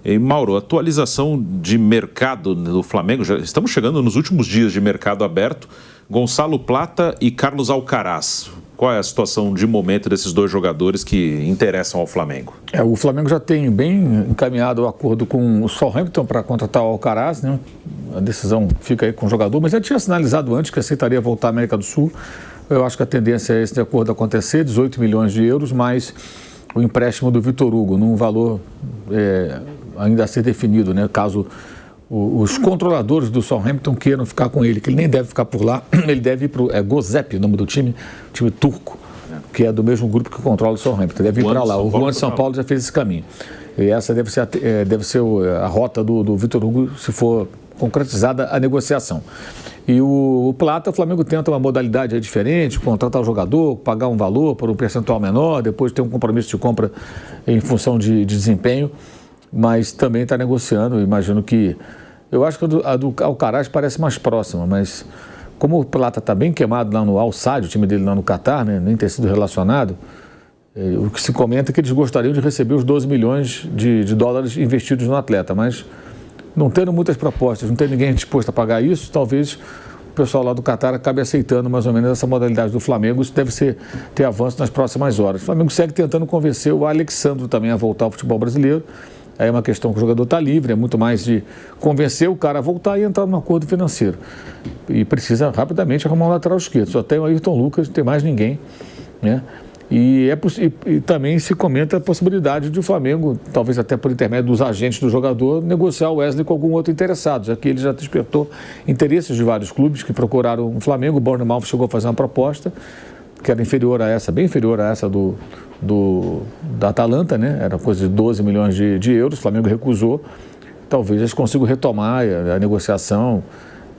E, Mauro, atualização de mercado do Flamengo, já estamos chegando nos últimos dias de mercado aberto. Gonçalo Plata e Carlos Alcaraz. Qual é a situação de momento desses dois jogadores que interessam ao Flamengo? O Flamengo já tem bem encaminhado o acordo com o Southampton para contratar o Alcaraz, né? A decisão fica aí com o jogador, mas já tinha sinalizado antes que aceitaria voltar à América do Sul. Eu acho que a tendência é esse acordo acontecer, 18 milhões de euros, mais o empréstimo do Vitor Hugo, num valor ainda a ser definido, né? Caso os controladores do Southampton queiram ficar com ele, que ele nem deve ficar por lá, ele deve ir para o Gozep, o nome do time turco, que é do mesmo grupo que controla o Southampton, deve ir para lá. O Juan de São Paulo já fez esse caminho. E essa deve ser a rota do Vitor Hugo, se for concretizada a negociação. E o Plata, o Flamengo tenta uma modalidade diferente, contratar o jogador, pagar um valor por um percentual menor, depois ter um compromisso de compra em função de desempenho, mas também está negociando. Imagino que... Eu acho que a do Alcaraz parece mais próxima, mas como o Plata está bem queimado lá no Al Sadd, o time dele lá no Catar, né, nem ter sido relacionado, o que se comenta é que eles gostariam de receber os 12 milhões de dólares investidos no atleta, mas não tendo muitas propostas, não tendo ninguém disposto a pagar isso, talvez o pessoal lá do Catar acabe aceitando mais ou menos essa modalidade do Flamengo. Isso deve ter avanço nas próximas horas. O Flamengo segue tentando convencer o Alexandro também a voltar ao futebol brasileiro. Aí é uma questão que o jogador está livre, é muito mais de convencer o cara a voltar e entrar num acordo financeiro. E precisa rapidamente arrumar um lateral esquerdo. Só tem o Ayrton Lucas, não tem mais ninguém, né? E também se comenta a possibilidade de o Flamengo, talvez até por intermédio dos agentes do jogador, negociar o Wesley com algum outro interessado, já que ele já despertou interesses de vários clubes que procuraram o Flamengo. O Bournemouth chegou a fazer uma proposta que era inferior a essa, bem inferior a essa da Atalanta, né? Era coisa de 12 milhões de euros, o Flamengo recusou. Talvez eles consigam retomar a negociação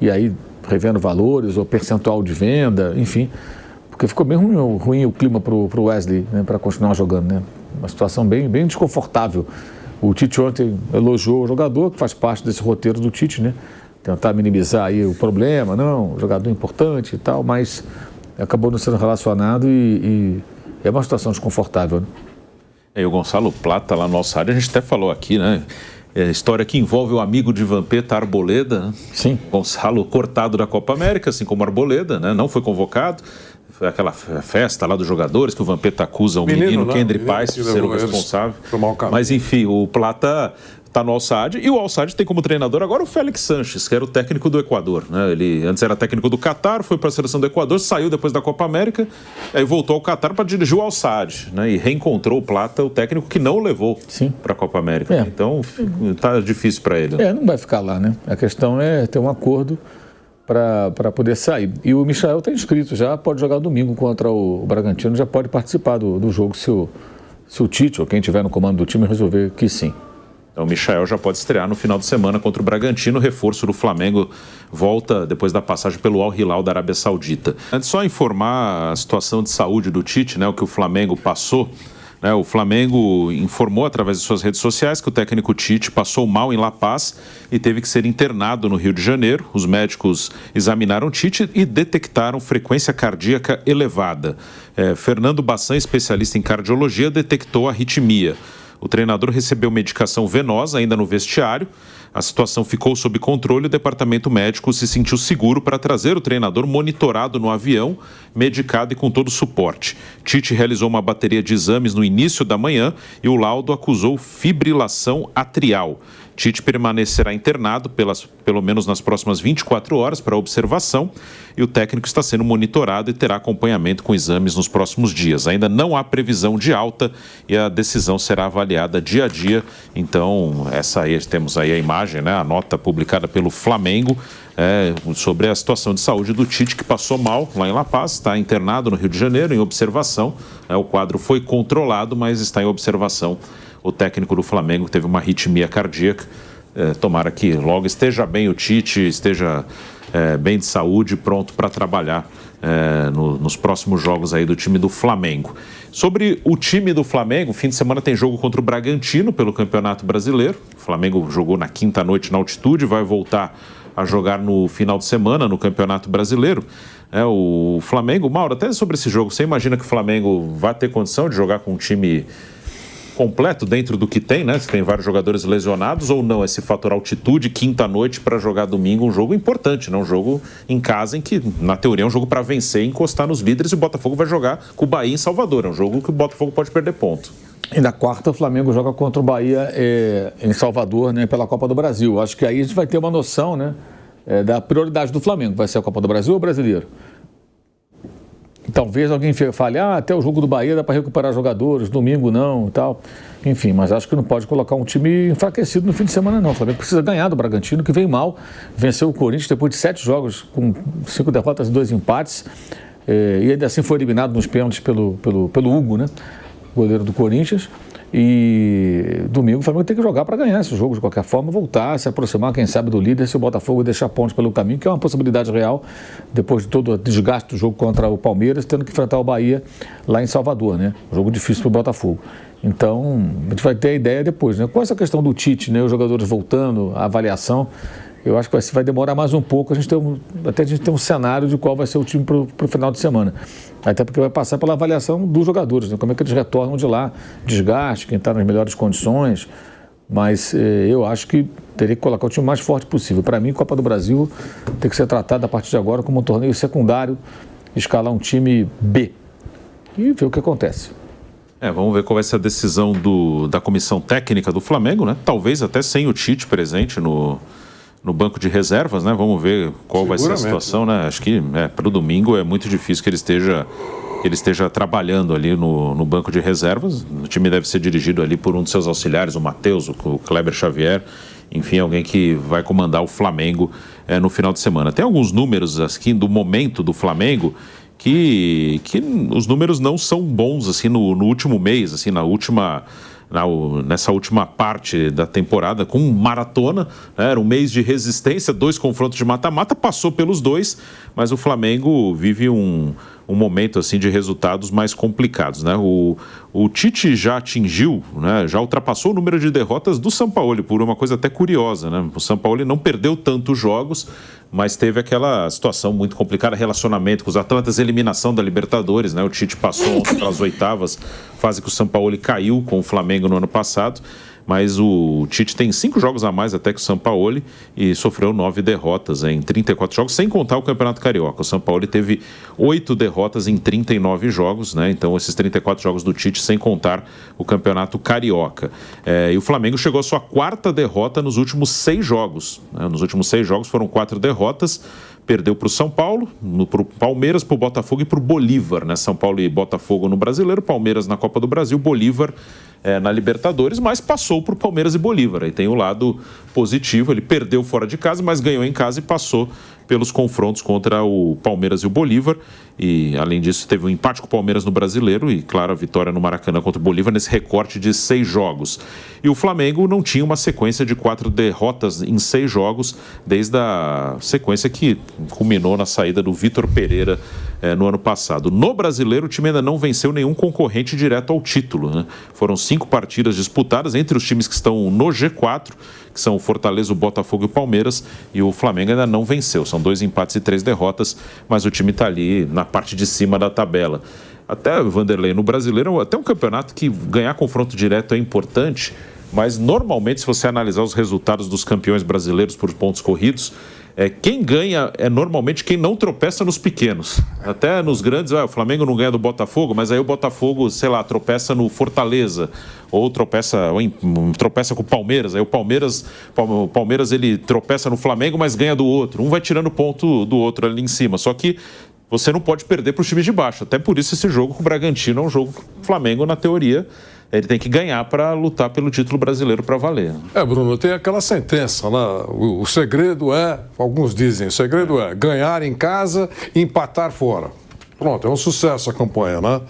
e aí revendo valores ou percentual de venda, enfim. Porque ficou bem ruim o clima para o Wesley, né, para continuar jogando, né? Uma situação bem desconfortável. O Tite ontem elogiou o jogador, que faz parte desse roteiro do Tite, né? Tentar minimizar aí o problema, jogador importante e tal, mas acabou não sendo relacionado e é uma situação desconfortável, né? E o Gonçalo Plata lá no Al Sadd, a gente até falou aqui, né? É a história que envolve o amigo de Vampeta, Arboleda, né? Sim. Gonçalo cortado da Copa América, assim como Arboleda, né? Não foi convocado. Foi aquela festa lá dos jogadores que o Vampeta acusa o menino Kendry Pais de ser o responsável. Mas enfim, o Plata está no Al Sadd e o Al Sadd tem como treinador agora o Félix Sanches, que era o técnico do Equador, né? Ele antes era técnico do Catar, foi para a seleção do Equador, saiu depois da Copa América, aí voltou ao Catar para dirigir o Al Sadd, né? E reencontrou o Plata, o técnico que não o levou para a Copa América. Então tá difícil para ele. Não vai ficar lá, né? A questão é ter um acordo para poder sair. E o Michael está inscrito já, pode jogar domingo contra o Bragantino, já pode participar do jogo se o Tite ou quem estiver no comando do time resolver que sim. Então o Michael já pode estrear no final de semana contra o Bragantino. O reforço do Flamengo volta depois da passagem pelo Al Hilal da Arábia Saudita. Antes só informar a situação de saúde do Tite, né, o que o Flamengo passou. O Flamengo informou através de suas redes sociais que o técnico Tite passou mal em La Paz e teve que ser internado no Rio de Janeiro. Os médicos examinaram Tite e detectaram frequência cardíaca elevada. Fernando Bassan, especialista em cardiologia, detectou arritmia. O treinador recebeu medicação venosa ainda no vestiário. A situação ficou sob controle e o departamento médico se sentiu seguro para trazer o treinador monitorado no avião, medicado e com todo o suporte. Tite realizou uma bateria de exames no início da manhã e o laudo acusou fibrilação atrial. Tite permanecerá internado pelo menos nas próximas 24 horas para observação e o técnico está sendo monitorado e terá acompanhamento com exames nos próximos dias. Ainda não há previsão de alta e a decisão será avaliada dia a dia. Então, temos aí a imagem, né, a nota publicada pelo Flamengo sobre a situação de saúde do Tite, que passou mal lá em La Paz, está internado no Rio de Janeiro em observação. O quadro foi controlado, mas está em observação. O técnico do Flamengo teve uma arritmia cardíaca. Tomara que logo esteja bem o Tite, esteja bem de saúde, pronto para trabalhar nos próximos jogos aí do time do Flamengo. Sobre o time do Flamengo, fim de semana tem jogo contra o Bragantino pelo Campeonato Brasileiro. O Flamengo jogou na quinta noite na altitude, vai voltar a jogar no final de semana no Campeonato Brasileiro. O Flamengo, Mauro, até sobre esse jogo, você imagina que o Flamengo vai ter condição de jogar com um time completo dentro do que tem, né? Se tem vários jogadores lesionados ou não, esse fator altitude, quinta-noite para jogar domingo, um jogo importante, né? Um jogo em casa em que, na teoria, é um jogo para vencer e encostar nos líderes, e o Botafogo vai jogar com o Bahia em Salvador. É um jogo que o Botafogo pode perder ponto. E na quarta o Flamengo joga contra o Bahia em Salvador, né, pela Copa do Brasil. Acho que aí a gente vai ter uma noção, né, da prioridade do Flamengo. Vai ser a Copa do Brasil ou o Brasileiro? Talvez alguém fale, até o jogo do Bahia dá para recuperar jogadores, domingo não e tal. Enfim, mas acho que não pode colocar um time enfraquecido no fim de semana não. O Flamengo precisa ganhar do Bragantino, que veio mal, venceu o Corinthians depois de 7 jogos, com 5 derrotas e 2 empates. E ainda assim foi eliminado nos pênaltis pelo Hugo, né, goleiro do Corinthians. E domingo o Flamengo tem que jogar para ganhar esse jogo de qualquer forma, voltar, se aproximar, quem sabe, do líder, se o Botafogo deixar pontos pelo caminho, que é uma possibilidade real, depois de todo o desgaste do jogo contra o Palmeiras, tendo que enfrentar o Bahia lá em Salvador, né? Um jogo difícil para o Botafogo. Então, a gente vai ter a ideia depois, né? Com essa questão do Tite, né? Os jogadores voltando, a avaliação, eu acho que vai demorar mais um pouco, até a gente ter um cenário de qual vai ser o time para o final de semana. Até porque vai passar pela avaliação dos jogadores, né? Como é que eles retornam de lá, desgaste, quem está nas melhores condições. Mas eu acho que teria que colocar o time mais forte possível. Para mim, Copa do Brasil tem que ser tratada a partir de agora como um torneio secundário, escalar um time B e ver o que acontece. Vamos ver qual vai ser a decisão da comissão técnica do Flamengo, né? Talvez até sem o Tite presente no banco de reservas, né? Vamos ver qual vai ser a situação, né? Acho que para o domingo é muito difícil que ele esteja trabalhando ali no banco de reservas. O time deve ser dirigido ali por um de seus auxiliares, o Matheus, o Kleber Xavier, enfim, alguém que vai comandar o Flamengo no final de semana. Tem alguns números aqui do momento do Flamengo que os números não são bons assim no último mês, assim, nessa última parte da temporada, com maratona, né? Era um mês de resistência, 2 confrontos de mata-mata, passou pelos 2, mas o Flamengo vive um momento assim de resultados mais complicados, né? O Tite já atingiu, né, já ultrapassou o número de derrotas do Sampaoli, por uma coisa até curiosa, né? O Sampaoli não perdeu tantos jogos, mas teve aquela situação muito complicada, relacionamento com os atletas, eliminação da Libertadores, né? O Tite passou ontem pelas oitavas, fase que o Sampaoli caiu com o Flamengo no ano passado, mas o Tite tem 5 jogos a mais até que o Sampaoli e sofreu 9 derrotas em 34 jogos, sem contar o Campeonato Carioca. O Sampaoli teve 8 derrotas em 39 jogos, né? Então esses 34 jogos do Tite sem contar o Campeonato Carioca. E o Flamengo chegou à sua 4ª derrota nos últimos 6 jogos, né? Nos últimos 6 jogos foram 4 derrotas. Perdeu para o São Paulo, para o Palmeiras, para o Botafogo e para o Bolívar, né? São Paulo e Botafogo no Brasileiro, Palmeiras na Copa do Brasil, Bolívar na Libertadores, mas passou por Palmeiras e Bolívar. Aí tem o lado positivo, ele perdeu fora de casa, mas ganhou em casa e passou pelos confrontos contra o Palmeiras e o Bolívar. E, além disso, teve um empate com o Palmeiras no Brasileiro e, claro, a vitória no Maracanã contra o Bolívar nesse recorte de 6 jogos. E o Flamengo não tinha uma sequência de 4 derrotas em 6 jogos, desde a sequência que culminou na saída do Vitor Pereira no ano passado. No Brasileiro, o time ainda não venceu nenhum concorrente direto ao título, né? Foram 5 partidas disputadas entre os times que estão no G4, que são o Fortaleza, o Botafogo e o Palmeiras, e o Flamengo ainda não venceu. São 2 empates e 3 derrotas, mas o time está ali na parte de cima da tabela. Até, Vanderlei, no Brasileiro, até um campeonato que ganhar confronto direto é importante, mas normalmente, se você analisar os resultados dos campeões brasileiros por pontos corridos, quem ganha é normalmente quem não tropeça nos pequenos. Até nos grandes, o Flamengo não ganha do Botafogo, mas aí o Botafogo, sei lá, tropeça no Fortaleza, ou tropeça com o Palmeiras. Aí o Palmeiras ele tropeça no Flamengo, mas ganha do outro. Um vai tirando ponto do outro ali em cima. Só que você não pode perder para os times de baixo. Até por isso esse jogo com o Bragantino é um jogo que o Flamengo, na teoria, ele tem que ganhar para lutar pelo título brasileiro para valer. Bruno, tem aquela sentença lá, o segredo alguns dizem, o segredo é ganhar em casa e empatar fora. Pronto, é um sucesso a campanha, né?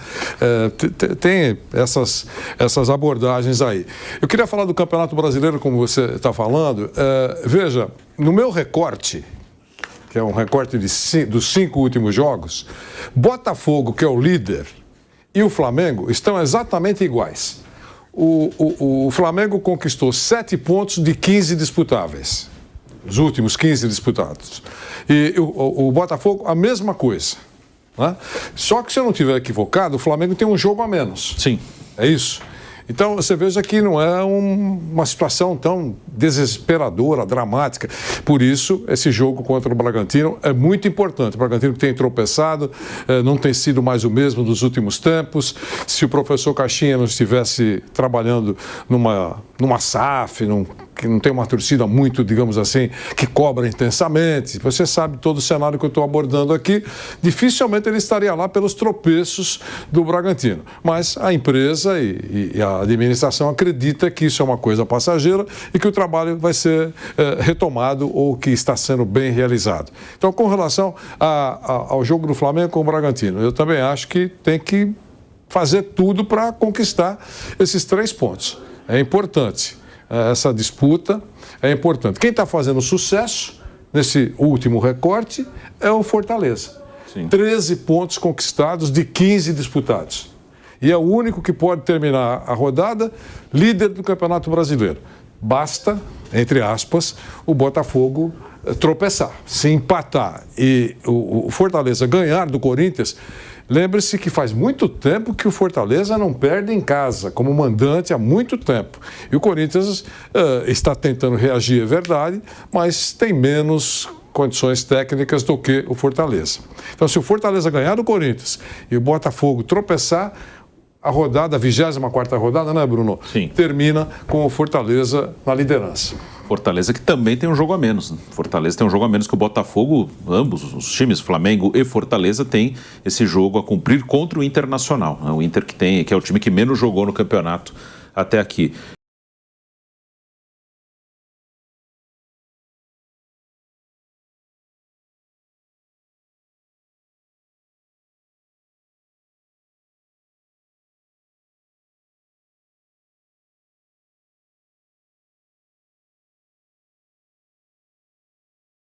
Tem essas abordagens aí. Eu queria falar do Campeonato Brasileiro, como você está falando. Veja, no meu recorte, que é um recorte dos 5 últimos jogos, Botafogo, que é o líder, e o Flamengo estão exatamente iguais. O Flamengo conquistou 7 pontos de 15 disputáveis, os últimos 15 disputados. E o Botafogo, a mesma coisa, né? Só que, se eu não estiver equivocado, o Flamengo tem um jogo a menos. Sim. É isso? Então, você veja que não é uma situação tão desesperadora, dramática. Por isso, esse jogo contra o Bragantino é muito importante. O Bragantino que tem tropeçado, não tem sido mais o mesmo dos últimos tempos. Se o professor Caixinha não estivesse trabalhando numa SAF, que não tem uma torcida muito, digamos assim, que cobra intensamente, você sabe todo o cenário que eu estou abordando aqui, dificilmente ele estaria lá pelos tropeços do Bragantino. Mas a empresa e a administração acredita que isso é uma coisa passageira e que o trabalho vai ser retomado ou que está sendo bem realizado. Então, com relação ao jogo do Flamengo com o Bragantino, eu também acho que tem que fazer tudo para conquistar esses 3 pontos. É importante. Essa disputa é importante. Quem está fazendo sucesso nesse último recorte é o Fortaleza. Sim. 13 pontos conquistados de 15 disputados. E é o único que pode terminar a rodada líder do Campeonato Brasileiro. Basta, entre aspas, o Botafogo tropeçar. Se empatar e o Fortaleza ganhar do Corinthians, lembre-se que faz muito tempo que o Fortaleza não perde em casa, como mandante há muito tempo. E o Corinthians está tentando reagir, é verdade, mas tem menos condições técnicas do que o Fortaleza. Então, se o Fortaleza ganhar do Corinthians e o Botafogo tropeçar, a rodada, a 24ª rodada, né, Bruno? Sim. Termina com o Fortaleza na liderança. Fortaleza que também tem um jogo a menos. Fortaleza tem um jogo a menos que o Botafogo. Ambos os times, Flamengo e Fortaleza, têm esse jogo a cumprir contra o Internacional. O Inter que é o time que menos jogou no campeonato até aqui.